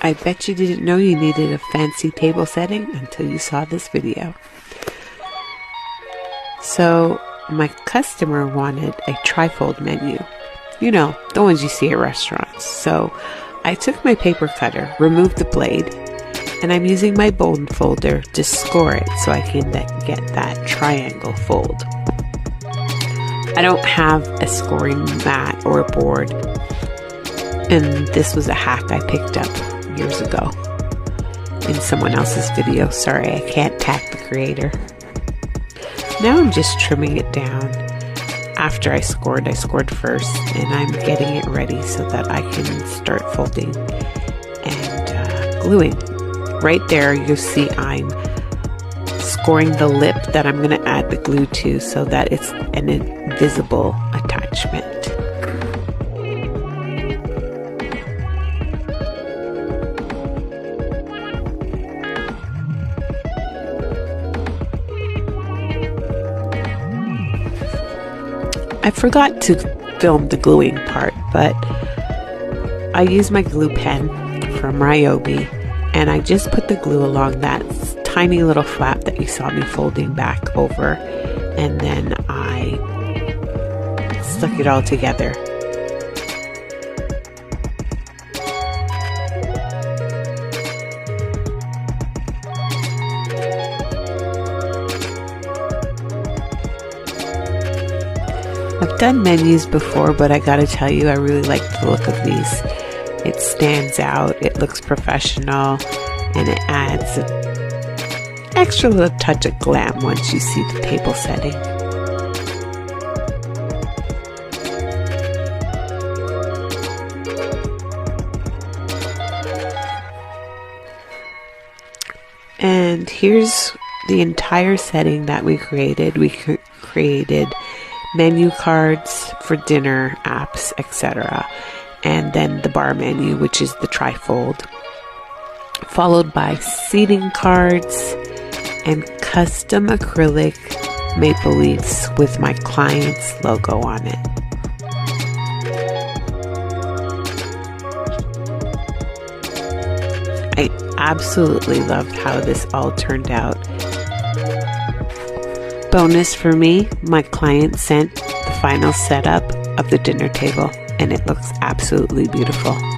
I bet you didn't know you needed a fancy table setting until you saw this video. So my customer wanted a trifold menu. You know, the ones you see at restaurants. So I took my paper cutter, removed the blade, and I'm using my bone folder to score it so I can get that triangle fold. I don't have a scoring mat or a board, and this was a hack I picked up years ago in someone else's video. Sorry, I can't tag the creator. Now I'm just trimming it down. After I scored first, and I'm getting it ready so that I can start folding and gluing. Right there you'll see I'm scoring the lip that I'm going to add the glue to so that it's an invisible attachment. I forgot to film the gluing part, but I used my glue pen from Ryobi, and I just put the glue along that tiny little flap that you saw me folding back over, and then I stuck it all together. I've done menus before, but I gotta tell you, I really like the look of these. It stands out, it looks professional, and it adds an extra little touch of glam once you see the table setting. And here's the entire setting that we created. We created menu cards for dinner, apps, etc. And then the bar menu, which is the trifold, followed by seating cards and custom acrylic maple leaves with my client's logo on it. I absolutely loved how this all turned out. Bonus for me, my client sent the final setup of the dinner table, and it looks absolutely beautiful.